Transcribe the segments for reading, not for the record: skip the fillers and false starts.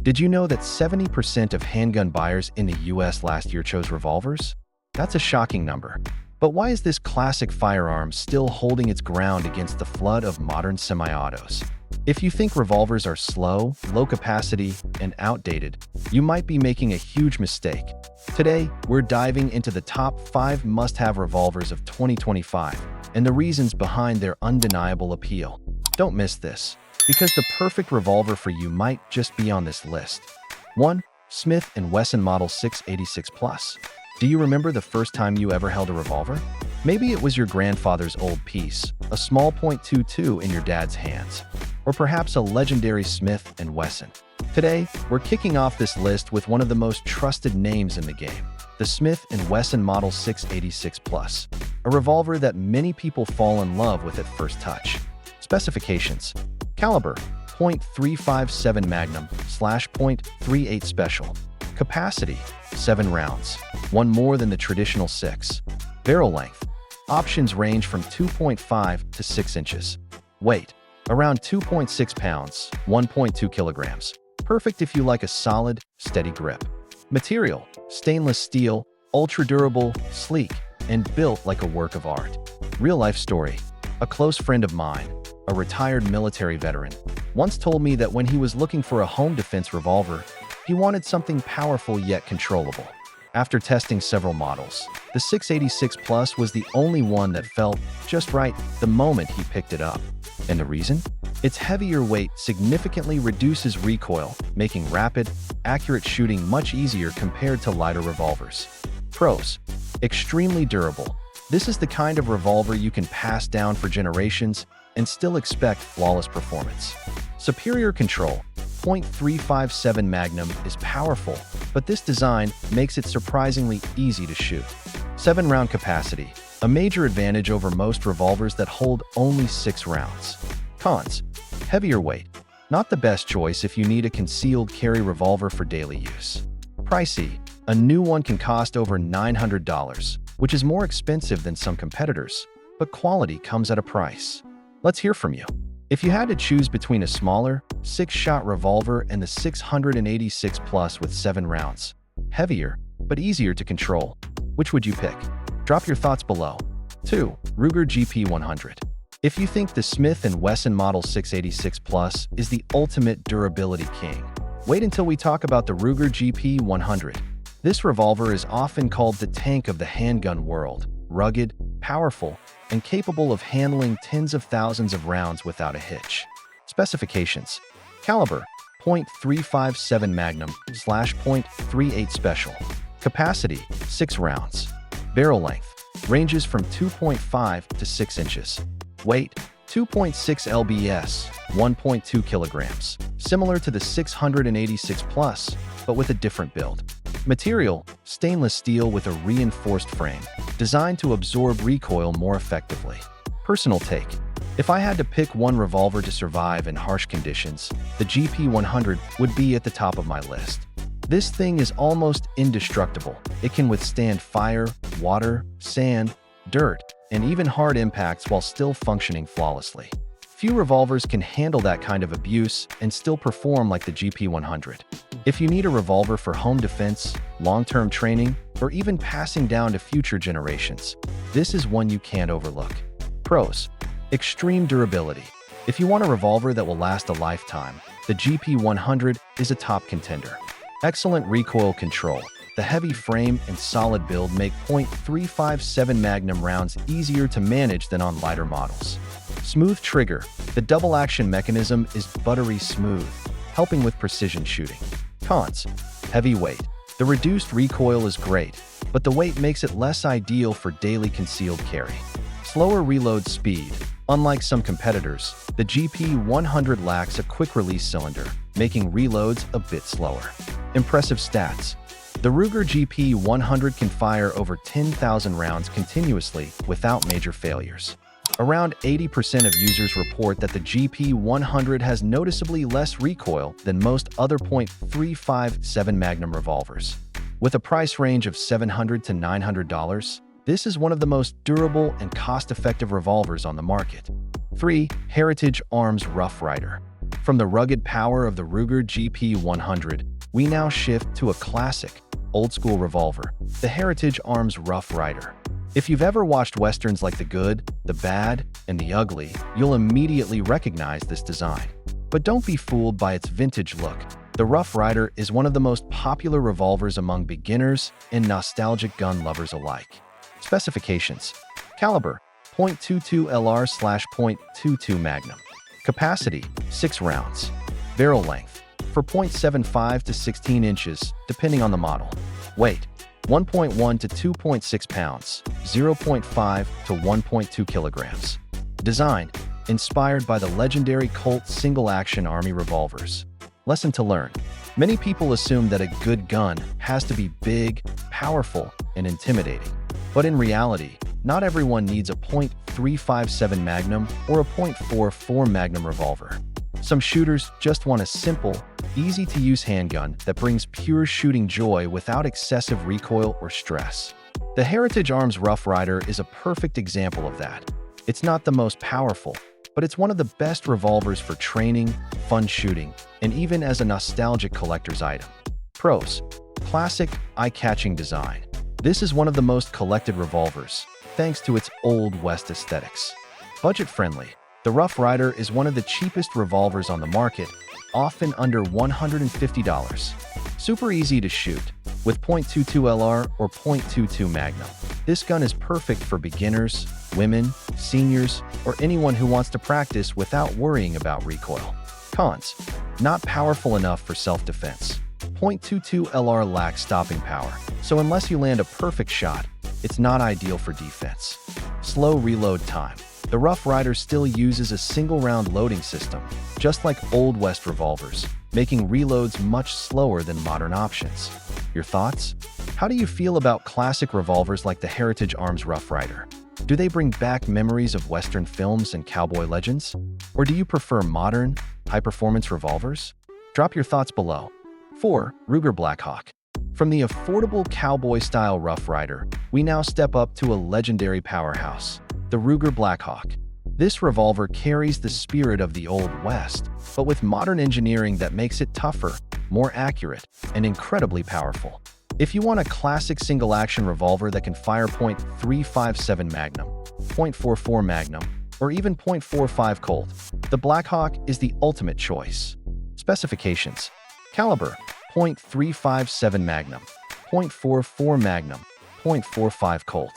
Did you know that 70% of handgun buyers in the US last year chose revolvers? That's a shocking number. But why is this classic firearm still holding its ground against the flood of modern semi-autos? If you think revolvers are slow, low capacity, and outdated, you might be making a huge mistake. Today, we're diving into the top 5 must-have revolvers of 2025 and the reasons behind their undeniable appeal. Don't miss this, because the perfect revolver for you might just be on this list. 1. Smith & Wesson Model 686 Plus. Do you remember the first time you ever held a revolver? Maybe it was your grandfather's old piece, a small .22 in your dad's hands, or perhaps a legendary Smith & Wesson. Today, we're kicking off this list with one of the most trusted names in the game, the Smith & Wesson Model 686 Plus, a revolver that many people fall in love with at first touch. Specifications: caliber .357 Magnum/.38 Special. Capacity: 7 rounds, one more than the traditional 6. Barrel length: options range from 2.5 to 6 inches. Weight: around 2.6 pounds, 1.2 kilograms. Perfect if you like a solid, steady grip. Material: stainless steel, ultra-durable, sleek, and built like a work of art. Real-life story: a close friend of mine, a retired military veteran, once told me that when he was looking for a home defense revolver, he wanted something powerful yet controllable. After testing several models, the 686 Plus was the only one that felt just right the moment he picked it up. And the reason? Its heavier weight significantly reduces recoil, making rapid, accurate shooting much easier compared to lighter revolvers. Pros: extremely durable. This is the kind of revolver you can pass down for generations and still expect flawless performance. Superior control: .357 Magnum is powerful, but this design makes it surprisingly easy to shoot. 7-round capacity, a major advantage over most revolvers that hold only 6 rounds. Cons: heavier weight, not the best choice if you need a concealed carry revolver for daily use. Pricey: a new one can cost over $900, which is more expensive than some competitors, but quality comes at a price. Let's hear from you. If you had to choose between a smaller, 6-shot revolver and the 686 Plus with 7 rounds, heavier, but easier to control, which would you pick? Drop your thoughts below. 2. Ruger GP100. If you think the Smith & Wesson Model 686 Plus is the ultimate durability king, wait until we talk about the Ruger GP100. This revolver is often called the tank of the handgun world, rugged, powerful, and capable of handling tens of thousands of rounds without a hitch. Specifications: caliber .357 Magnum/.38 Special. Capacity: 6 rounds. Barrel length ranges from 2.5 to 6 inches. Weight: 2.6 lbs, 1.2 kilograms. Similar to the 686 Plus, but with a different build. Material: stainless steel with a reinforced frame, designed to absorb recoil more effectively. Personal take: if I had to pick one revolver to survive in harsh conditions, the GP100 would be at the top of my list. This thing is almost indestructible. It can withstand fire, water, sand, dirt, and even hard impacts while still functioning flawlessly. Few revolvers can handle that kind of abuse and still perform like the GP100. If you need a revolver for home defense, long-term training, or even passing down to future generations, this is one you can't overlook. Pros: extreme durability. If you want a revolver that will last a lifetime, the GP100 is a top contender. Excellent recoil control. The heavy frame and solid build make .357 Magnum rounds easier to manage than on lighter models. Smooth trigger. The double-action mechanism is buttery smooth, helping with precision shooting. Cons: heavy weight. The reduced recoil is great, but the weight makes it less ideal for daily concealed carry. Slower reload speed. Unlike some competitors, the GP100 lacks a quick-release cylinder, making reloads a bit slower. Impressive stats. The Ruger GP100 can fire over 10,000 rounds continuously without major failures. Around 80% of users report that the GP100 has noticeably less recoil than most other .357 Magnum revolvers. With a price range of $700 to $900, this is one of the most durable and cost-effective revolvers on the market. 3. Heritage Arms Rough Rider. From the rugged power of the Ruger GP100, we now shift to a classic, old-school revolver, the Heritage Arms Rough Rider. If you've ever watched westerns like The Good, The Bad, and The Ugly, you'll immediately recognize this design. But don't be fooled by its vintage look. The Rough Rider is one of the most popular revolvers among beginners and nostalgic gun lovers alike. Specifications: caliber, .22 LR/.22 Magnum. Capacity, 6 rounds. Barrel length, for .75 to 16 inches, depending on the model. Weight, 1.1 to 2.6 pounds, 0.5 to 1.2 kilograms. Design, inspired by the legendary Colt single-action Army revolvers. Lesson to learn: many people assume that a good gun has to be big, powerful, and intimidating. But in reality, not everyone needs a .357 Magnum or a .44 Magnum revolver. Some shooters just want a simple, easy-to-use handgun that brings pure shooting joy without excessive recoil or stress. The Heritage Arms Rough Rider is a perfect example of that. It's not the most powerful, but it's one of the best revolvers for training, fun shooting, and even as a nostalgic collector's item. Pros: classic, eye-catching design. This is one of the most collected revolvers, thanks to its Old West aesthetics. Budget-friendly: the Rough Rider is one of the cheapest revolvers on the market, often under $150. Super easy to shoot, with .22 LR or .22 Magnum. This gun is perfect for beginners, women, seniors, or anyone who wants to practice without worrying about recoil. Cons: not powerful enough for self-defense. .22 LR lacks stopping power, so unless you land a perfect shot, it's not ideal for defense. Slow reload time: the Rough Rider still uses a single-round loading system, just like Old West revolvers, making reloads much slower than modern options. Your thoughts? How do you feel about classic revolvers like the Heritage Arms Rough Rider? Do they bring back memories of Western films and cowboy legends? Or do you prefer modern, high-performance revolvers? Drop your thoughts below. 4. Ruger Blackhawk. From the affordable cowboy-style Rough Rider, we now step up to a legendary powerhouse, the Ruger Blackhawk. This revolver carries the spirit of the Old West, but with modern engineering that makes it tougher, more accurate, and incredibly powerful. If you want a classic single-action revolver that can fire .357 Magnum, .44 Magnum, or even .45 Colt, the Blackhawk is the ultimate choice. Specifications: caliber, .357 Magnum, .44 Magnum, .45 Colt.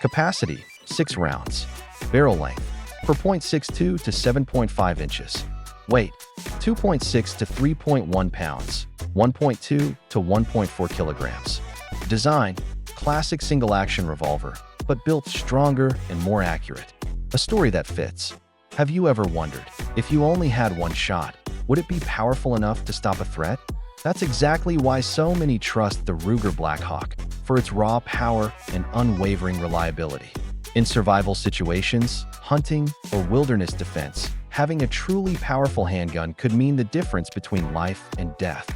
Capacity, 6 rounds. Barrel length, for .62 to 7.5 inches. Weight, 2.6 to 3.1 pounds, 1.2 to 1.4 kilograms. Design, classic single-action revolver, but built stronger and more accurate. A story that fits. Have you ever wondered, if you only had one shot, would it be powerful enough to stop a threat? That's exactly why so many trust the Ruger Blackhawk, for its raw power and unwavering reliability. In survival situations, hunting, or wilderness defense, having a truly powerful handgun could mean the difference between life and death.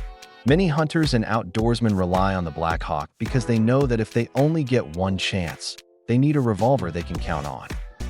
Many hunters and outdoorsmen rely on the Blackhawk because they know that if they only get one chance, they need a revolver they can count on.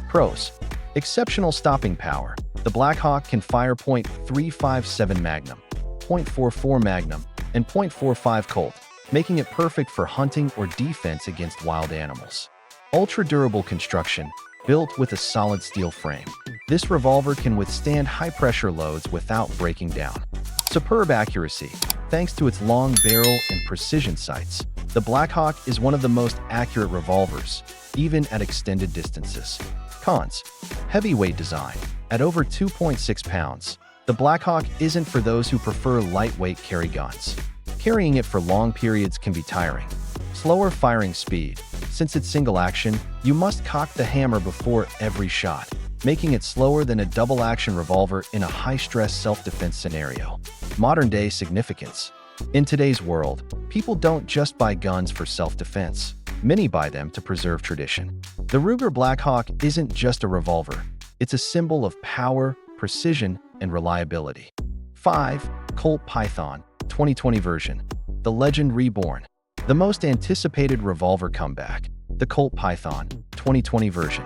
Pros: exceptional stopping power. The Blackhawk can fire .357 Magnum, .44 Magnum, and .45 Colt, making it perfect for hunting or defense against wild animals. Ultra-durable construction, built with a solid steel frame. This revolver can withstand high-pressure loads without breaking down. Superb accuracy. Thanks to its long barrel and precision sights, the Blackhawk is one of the most accurate revolvers, even at extended distances. Cons: heavyweight design. At over 2.6 pounds, the Blackhawk isn't for those who prefer lightweight carry guns. Carrying it for long periods can be tiring. Slower firing speed. Since it's single action, you must cock the hammer before every shot, making it slower than a double-action revolver in a high-stress self-defense scenario. Modern-day significance. In today's world, people don't just buy guns for self-defense. Many buy them to preserve tradition. The Ruger Blackhawk isn't just a revolver. It's a symbol of power, precision, and reliability. 5. Colt Python, 2020 version. The Legend Reborn. The most anticipated revolver comeback. The Colt Python, 2020 version.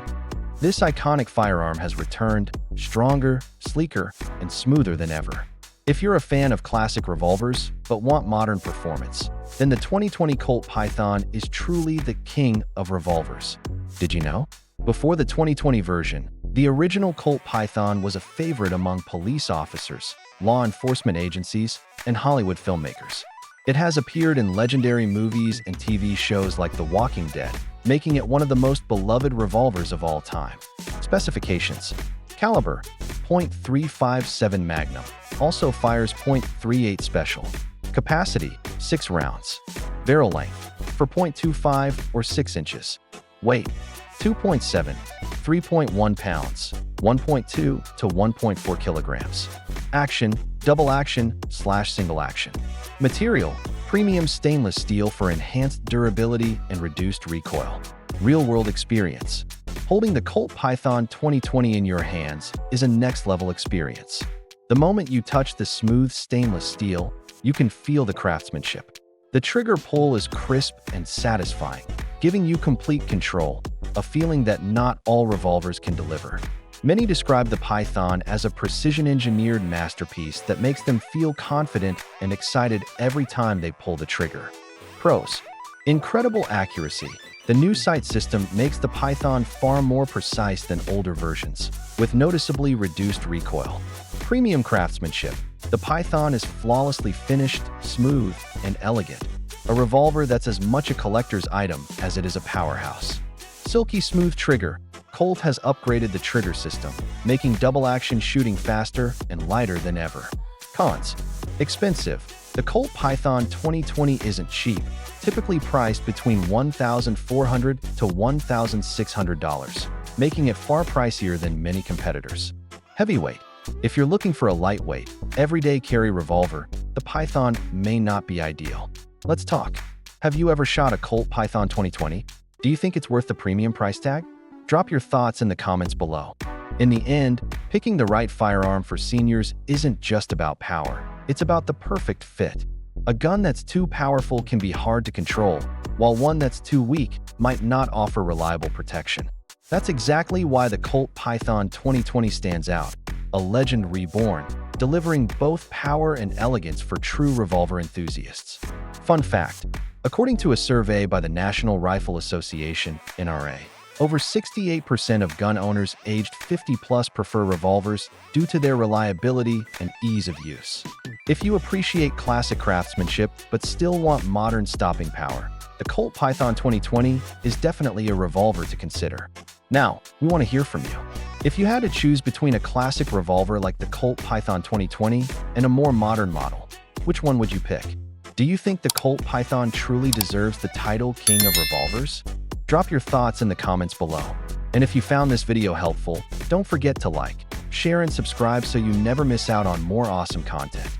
This iconic firearm has returned, stronger, sleeker, and smoother than ever. If you're a fan of classic revolvers but want modern performance, then the 2020 Colt Python is truly the king of revolvers. Did you know? Before the 2020 version, the original Colt Python was a favorite among police officers, law enforcement agencies, and Hollywood filmmakers. It has appeared in legendary movies and TV shows like The Walking Dead, making it one of the most beloved revolvers of all time. Specifications: caliber, .357 Magnum, also fires .38 Special. Capacity, 6 rounds. Barrel length, for .25 or 6 inches. Weight, 2.7, 3.1 pounds, 1.2 to 1.4 kilograms. Action, double action / single action. Material, premium stainless steel for enhanced durability and reduced recoil. Real-world experience. Holding the Colt Python 2020 in your hands is a next-level experience. The moment you touch the smooth stainless steel, you can feel the craftsmanship. The trigger pull is crisp and satisfying, giving you complete control, a feeling that not all revolvers can deliver. Many describe the Python as a precision-engineered masterpiece that makes them feel confident and excited every time they pull the trigger. Pros: incredible accuracy. The new sight system makes the Python far more precise than older versions, with noticeably reduced recoil. Premium craftsmanship. The Python is flawlessly finished, smooth, and elegant. A revolver that's as much a collector's item as it is a powerhouse. Silky smooth trigger. Colt has upgraded the trigger system, making double-action shooting faster and lighter than ever. Cons: expensive. The Colt Python 2020 isn't cheap, typically priced between $1,400 to $1,600, making it far pricier than many competitors. Heavyweight. If you're looking for a lightweight, everyday carry revolver, the Python may not be ideal. Let's talk. Have you ever shot a Colt Python 2020? Do you think it's worth the premium price tag? Drop your thoughts in the comments below. In the end, picking the right firearm for seniors isn't just about power, it's about the perfect fit. A gun that's too powerful can be hard to control, while one that's too weak might not offer reliable protection. That's exactly why the Colt Python 2020 stands out, a legend reborn, delivering both power and elegance for true revolver enthusiasts. Fun fact: according to a survey by the National Rifle Association, NRA, over 68% of gun owners aged 50+ prefer revolvers due to their reliability and ease of use. If you appreciate classic craftsmanship but still want modern stopping power, the Colt Python 2020 is definitely a revolver to consider. Now, we want to hear from you. If you had to choose between a classic revolver like the Colt Python 2020 and a more modern model, which one would you pick? Do you think the Colt Python truly deserves the title King of Revolvers? Drop your thoughts in the comments below. And if you found this video helpful, don't forget to like, share, and subscribe so you never miss out on more awesome content.